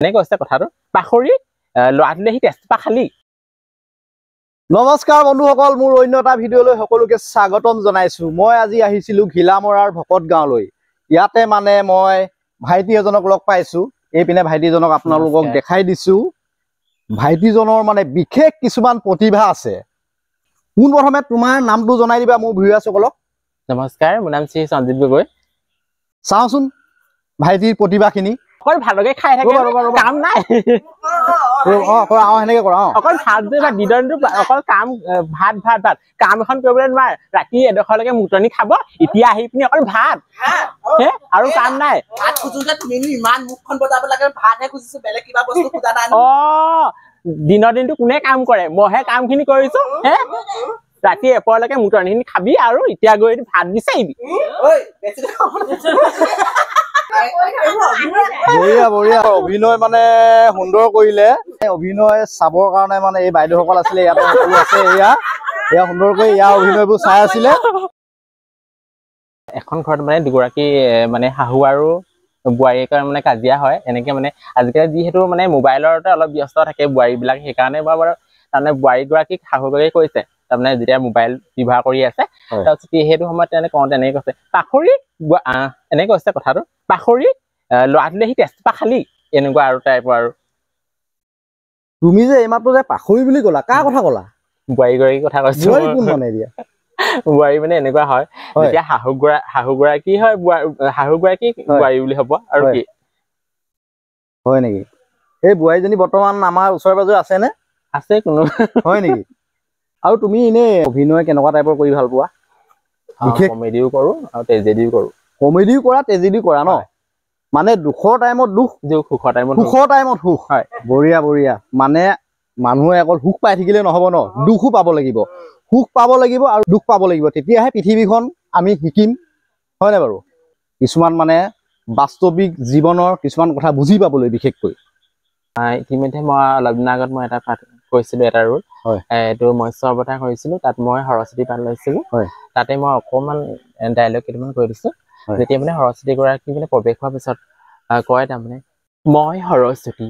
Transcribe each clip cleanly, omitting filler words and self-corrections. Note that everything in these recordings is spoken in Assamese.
এনেকৈ আছে কথাটো পাখৰি ল'ৰাটোলে সি তেজপাত খালি। নমস্কাৰ বন্ধুসকল, মোৰ অন্য এটা ভিডিঅ'লৈ সকলোকে স্বাগতম জনাইছো। মই আজি আহিছিলো ঘিলামৰাৰ ভকত গাঁৱলৈ। ইয়াতে মানে মই ভাইটি এজনক লগ পাইছো। এইপিনে ভাইটিজনক আপোনালোকক দেখাই দিছো। ভাইটিজনৰ মানে বিশেষ কিছুমান প্ৰতিভা আছে। পোনপ্ৰথমে তোমাৰ নামটো জনাই দিবা মোৰ ভিউৱাৰসকলক। নমস্কাৰ, মোৰ নাম শ্ৰী সঞ্জীৱ গগৈ। চাওঁচোন ভাইটিৰ প্ৰতিভাখিনি। অকল ভালকে খাই থাকে, কাম নাই। সেনেকে কৰা অকল ভাত যে বা দিনটো অকল কাম ভাত ভাত ভাত কাম এখন কৰিবলৈ নোৱাৰে। ৰাতি এডোখৰলৈকে মুটনি খাব, এতিয়া আহি পিনি অকল ভাত আৰু কাম নাই। দিনৰ দিনটো কোনে কাম কৰে? মইহে কাম খিনি কৰিছো। ৰাতি এপৰলৈকে মুটনি খিনি খাবি আৰু এতিয়া গৈ ভাত বিচাৰিবি। বঢ়িয়া বঢ়িয়া, অভিনয় মানে সুন্দৰ কৰিলে। অভিনয় চাবৰ কাৰণে মানে এই বাইদেউসকল আছিলে, ইয়াতে সকলো আছে। এয়া সুন্দৰকৈ ইয়াৰ অভিনয়বোৰ চাই আছিলে। এখন ঘৰত মানে দুগৰাকী মানে শাহু আৰু বোৱাৰীয়েকৰ মানে কাজিয়া হয়। এনেকে মানে আজিকালি যিহেতু মানে মোবাইলতে অলপ ব্যস্ত থাকে বোৱাৰীবিলাক, সেইকাৰণে বাৰু তাৰমানে বোৱাৰীগৰাকীক শাহুগৰাকীয়ে কৈছে, তাৰমানে যেতিয়া মোবাইল ব্যৱহাৰ কৰি আছে, তাৰপিছত সেইটো সময়ত তেনেকে কওঁতে এনেকে কৈছে, পাখৰি এনেকে কৈছে কথাটো, পাখৰি ল'ৰাটোলে সি তেজপাত খালি, এনেকুৱা আৰু টাইপৰ। আৰু তুমি যে এইমাত্ৰ যে পাখৰি বুলি ক'লা, কাৰ কথা ক'লা? বোৱাৰীগৰাকীৰ কথা কৈছো। বোৱাৰী মানে এনেকুৱা হয়, যেতিয়া শাহুগৰাকী হয়, শাহুগৰাকী বোৱাৰী বুলি হ'ব আৰু কি হয় নেকি? এই বোৱাৰীজনী বৰ্তমান আমাৰ ওচৰে পাজৰে আছে নে? আছে কোনো। হয় নেকি? আৰু তুমি এনেই অভিনয় কেনেকুৱা টাইপৰ কৰি ভাল পোৱা? কমেডিও কৰো আৰু ট্ৰেজেডিও কৰো। কমেডিও কৰা, ট্ৰেজেডিও কৰা ন? মানে দুখৰ টাইমত দুখ, সুখৰ টাইমত সুখ। বঢ়িয়া বঢ়িয়া। মানে মানুহে অকল সুখ পাই থাকিলে নহ'ব ন, দুখো পাব লাগিব। সুখ পাব লাগিব আৰু দুখ পাব লাগিব, তেতিয়াহে পৃথিৱীখন আমি শিকিম, হয় নাই বাৰু? কিছুমান মানে বাস্তৱিক জীৱনৰ কিছুমান কথা বুজি পাবলৈ বিশেষকৈ। ইতিমধ্যে মই অলপ দিনৰ আগত মই এটা পাঠ কৰিছিলো, এটা ৰোল। এইটো মৎস্য অৱতাৰ কৰিছিলো, তাত মই সৰস্বতী পাঠ লৈছিলো। তাতে মই অকণমান ডাইলগ কেইটামান কৈ দিছো। যেতিয়া মানে সৰস্বতী গৰাকী মানে প্ৰৱেশ হোৱাৰ পিছত কয়, তাৰমানে মই সৰস্বতী,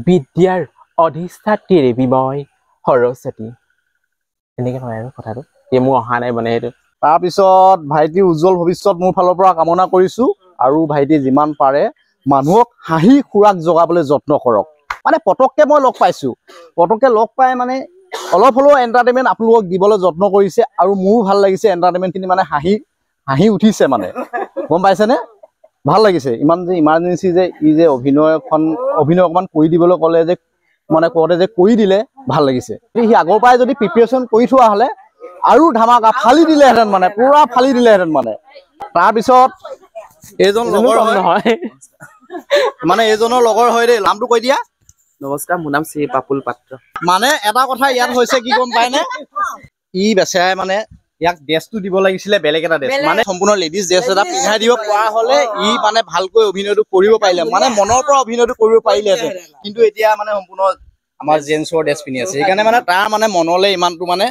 বিদ্যাৰ অধিষ্ঠাত্ৰী দেৱী মই সৰস্বতী, এনেকে হয় আৰু কথাটো। মোৰ অহা নাই মানে সেইটো। তাৰপিছত ভাইটিৰ উজ্জ্বল ভৱিষ্যত মোৰ ফালৰ পৰা কামনা কৰিছো। আৰু ভাইটি যিমান পাৰে মানুহক হাঁহি খুৰাক জগাবলৈ যত্ন কৰক। মানে পটককে মই লগ পাইছো, পটককে লগ পাই মানে অলপ হ'লেও এণ্টাৰটেইনমেণ্ট আপোনালোকক দিবলৈ যত্ন কৰিছে। আৰু মোৰো ভাল লাগিছে এণ্টাৰটেইনমেণ্টখিনি, মানে হাঁহি উঠিছে মানে, গম পাইছেনে? ভাল লাগিছে। ইমান যে ইমাৰ্জেঞ্চি যে যে অভিনয় অকণমান কৰি দিবলৈ ক'লে যে, মানে কওঁতে যে কৰি দিলে, ভাল লাগিছে। সি আগৰ পৰাই যদি প্ৰিপেৰেশ্যন কৰি থোৱা হ'লে আৰু ধামাকা ফালি দিলেহেঁতেন, মানে পুৰা ফালি দিলেহেঁতেন মানে। তাৰপিছত এইজন লগৰ নহয়, মানে এইজনৰ লগৰ হয় দেই। নামটো কৈ দিয়া। নমস্কাৰ, মোৰ নাম শ্ৰী পাপুল পাত্ৰ। মানে এটা কথা ইয়াত হৈছে কি গম পায়নে? ই বেচেৰাই মানে ইয়াক ড্ৰেছটো দিব লাগিছিলে, বেলেগ এটা ড্ৰেছ, মানে সম্পূৰ্ণ লেডিজ ড্ৰেছ এটা পিন্ধাই দিব পৰা হ'লে ই মানে ভালকৈ অভিনয়টো কৰিব পাৰিলে, মানে মনৰ পৰা অভিনয়টো কৰিব পাৰিলেহেঁতেন। কিন্তু এতিয়া মানে সম্পূৰ্ণ আমাৰ জেন্টছৰ ড্ৰেছ পিন্ধি আছে, সেইকাৰণে মানে তাৰ মানে মনলৈ ইমানটো মানে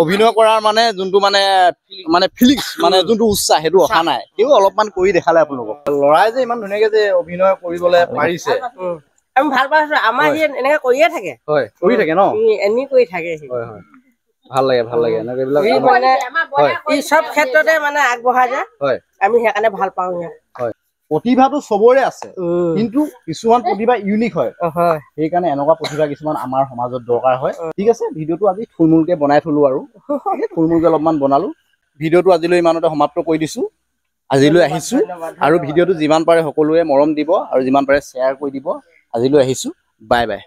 অভিনয় কৰাৰ মানে যোনটো মানে ফিলিংছ, মানে যোনটো উৎসাহ, সেইটো অহা নাই। তেওঁ অলপমান কৰি দেখালে আপোনালোকক। ল'ৰাই যে ইমান ধুনীয়াকে যে অভিনয় কৰিবলৈ পাৰিছে, আমি ভাল পাইছো। আমাৰ সি এনেকে কৰিয়ে থাকে। হয়, কৰি থাকে ন? এনে কৰি থাকে। হয় হয়, ভাল লাগে ভাল লাগে। ই চব ক্ষেত্ৰতে মানে আগবঢ়া যায়। আমি সেইকাৰণে ভাল পাওঁ ইয়াক। প্ৰতিভাটো চবৰে আছে, কিন্তু কিছুমান প্ৰতিভা ইউনিক হয়। সেইকাৰণে এনেকুৱা প্ৰতিভা কিছুমান আমাৰ সমাজত দৰকাৰ হয়। ঠিক আছে, ভিডিঅ'টো আজি থুলমূলকে বনাই থলো, আৰু থুলমূলকে অলপমান বনালো। ভিডিঅ'টো আজিলৈ ইমানতে সমাপ্ত কৰি দিছো। আজিলৈ আহিছো, আৰু ভিডিঅ'টো যিমান পাৰে সকলোৱে মৰম দিব আৰু যিমান পাৰে শ্বেয়াৰ কৰি দিব। আজিলৈ আহিছো, বাই বাই।